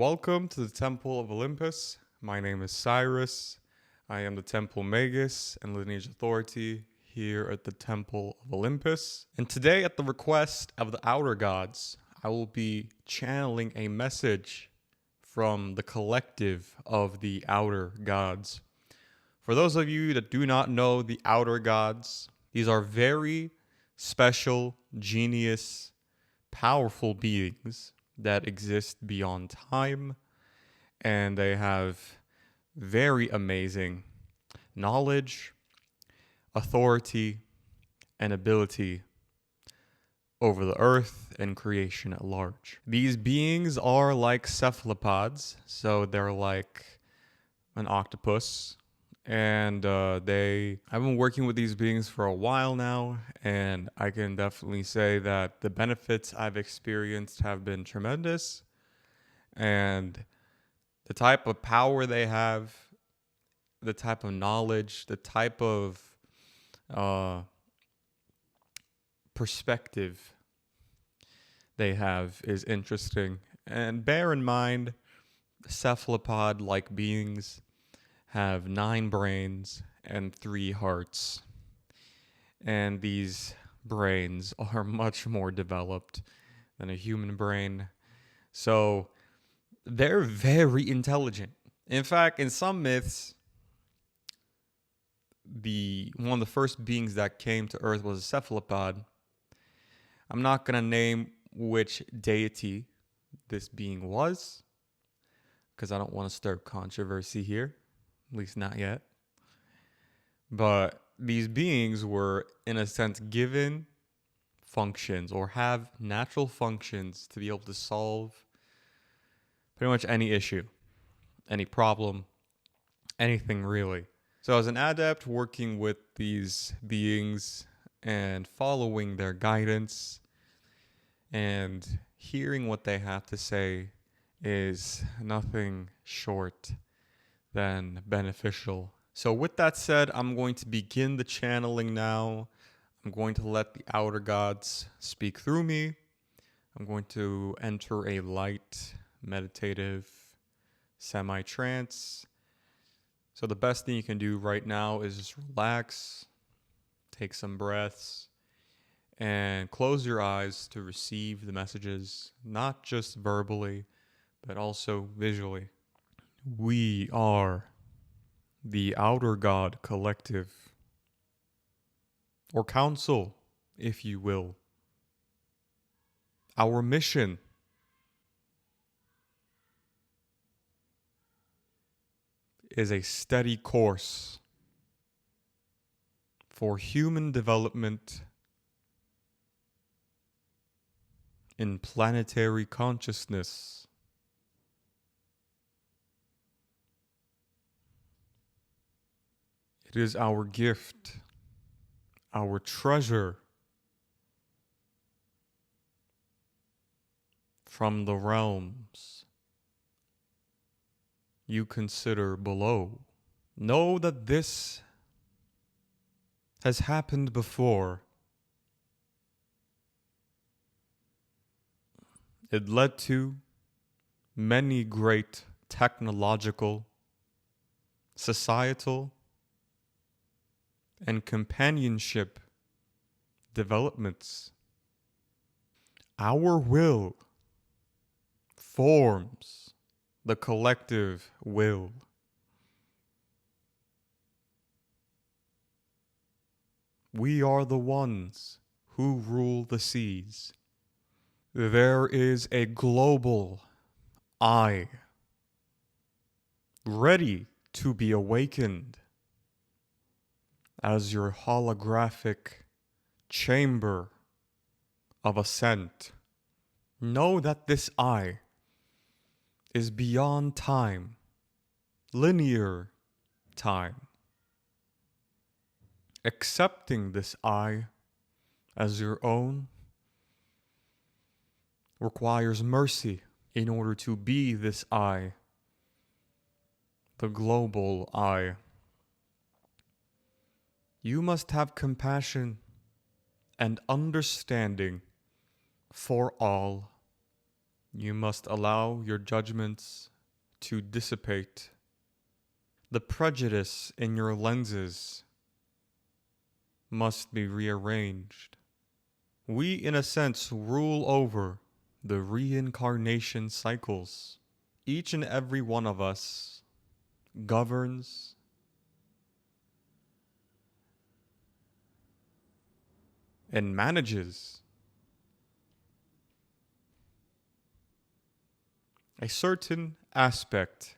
Welcome to the Temple of Olympus. My name is Cyrus. I am the Temple Magus and Lineage Authority here at the Temple of Olympus. And today, at the request of the Outer Gods, I will be channeling a message from the collective of the Outer Gods. For those of you that do not know the Outer Gods, these are very special, genius, powerful beings that exist beyond time, and they have very amazing knowledge, authority, and ability over the earth and creation at large. These beings are like cephalopods, so they're like an octopus. And I've been working with these beings for a while now, and I can definitely say that the benefits I've experienced have been tremendous. And the type of power they have, the type of knowledge, the type of perspective they have is interesting. And bear in mind, cephalopod-like beings have 9 brains and 3 hearts. And these brains are much more developed than a human brain. So they're very intelligent. In fact, in some myths, one of the first beings that came to Earth was a cephalopod. I'm not going to name which deity this being was, because I don't want to stir controversy here. At least not yet. But these beings were, in a sense, given functions or have natural functions to be able to solve pretty much any issue, any problem, anything really. So as an adept working with these beings and following their guidance and hearing what they have to say is nothing short than beneficial. So with that said, I'm going to begin the channeling now. I'm going to let the Outer Gods speak through me. I'm going to enter a light, meditative, semi-trance. So the best thing you can do right now is just relax, take some breaths, and close your eyes to receive the messages, not just verbally, but also visually. We are the Outer God Collective, or Council, if you will. Our mission is a steady course for human development in planetary consciousness. It is our gift, our treasure from the realms you consider below. Know that this has happened before. It led to many great technological, societal, and companionship developments. Our will forms the collective will. We are the ones who rule the seas. There is a global I ready to be awakened as your holographic chamber of ascent. Know that this I is beyond time, linear time. Accepting this I as your own requires mercy in order to be this I, the global I. You must have compassion and understanding for all You must allow your judgments to dissipate. The prejudice in your lenses must be rearranged. We, in a sense, rule over the reincarnation cycles. Each and every one of us governs and manages a certain aspect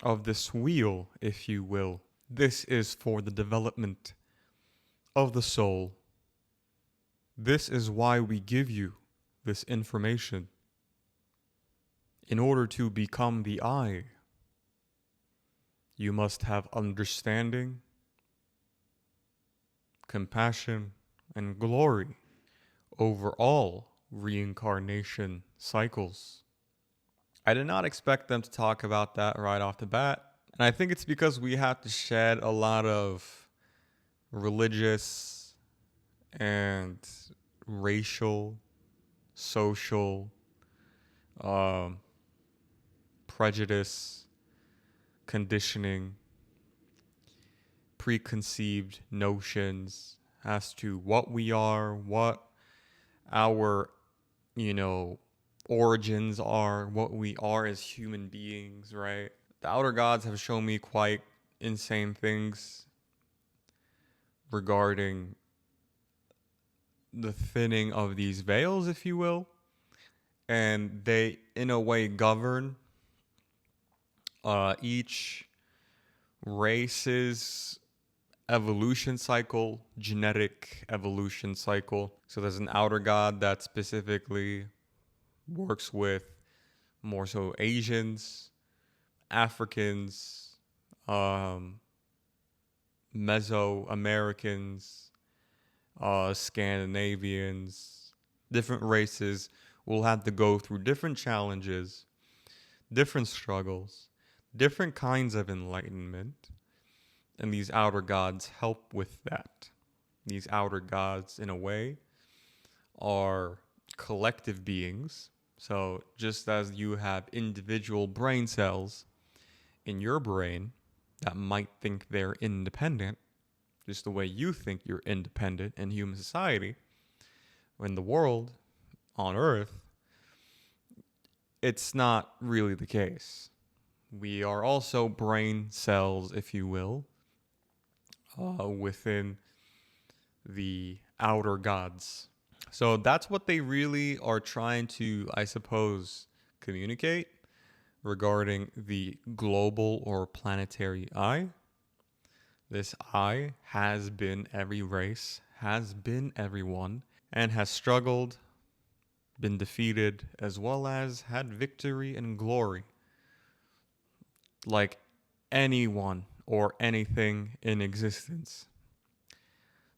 of this wheel, if you will. This is for the development of the soul. This is why we give you this information. In order to become the I, you must have understanding, compassion, and glory over all reincarnation cycles. I did not expect them to talk about that right off the bat. And I think it's because we have to shed a lot of religious and racial, social prejudice, conditioning, preconceived notions as to what we are, what our, origins are, what we are as human beings, right? The outer gods have shown me quite insane things regarding the thinning of these veils, if you will. And they, in a way, govern each race's evolution cycle, genetic evolution cycle. So there's an outer god that specifically works with more so Asians, Africans, Mesoamericans, Scandinavians. Different races will have to go through different challenges, different struggles, different kinds of enlightenment. And these outer gods help with that. These outer gods, in a way, are collective beings. So just as you have individual brain cells in your brain that might think they're independent, just the way you think you're independent in human society, in the world, on Earth, it's not really the case. We are also brain cells, if you will, within the outer gods. So that's what they really are trying to, I suppose, communicate regarding the global or planetary I. This I has been every race, has been everyone, and has struggled, been defeated, as well as had victory and glory. Like anyone or anything in existence.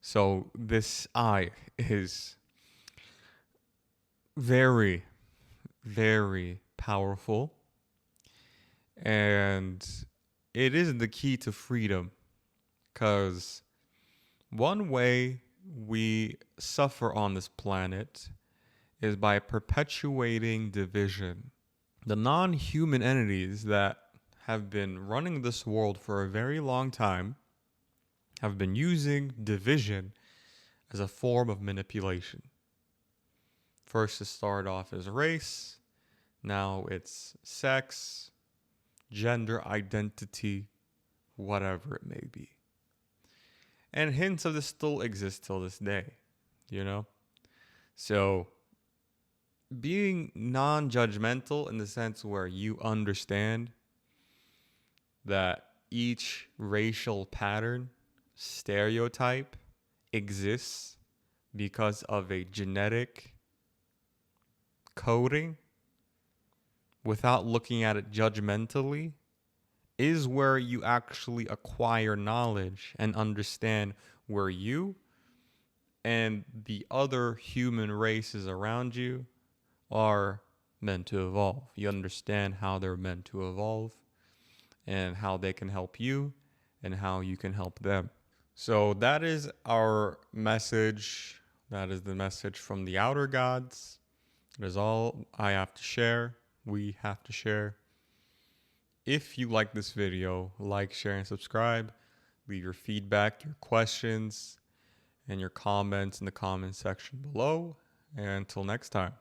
So this I is very, very powerful, and it is the key to freedom, because one way we suffer on this planet is by perpetuating division. The non-human entities that have been running this world for a very long time have been using division as a form of manipulation. First it started off as race, now it's sex, gender identity, whatever it may be. And hints of this still exist till this day, So being non-judgmental in the sense where you understand that each racial pattern, stereotype exists because of a genetic coding without looking at it judgmentally is where you actually acquire knowledge and understand where you and the other human races around you are meant to evolve. You understand how they're meant to evolve and how they can help you and how you can help them. So that is our message. That is the message from the outer gods. That is all I have to share. We have to share. If you like this video, like, share, and subscribe. Leave your feedback, your questions, and your comments in the comment section below. And until next time.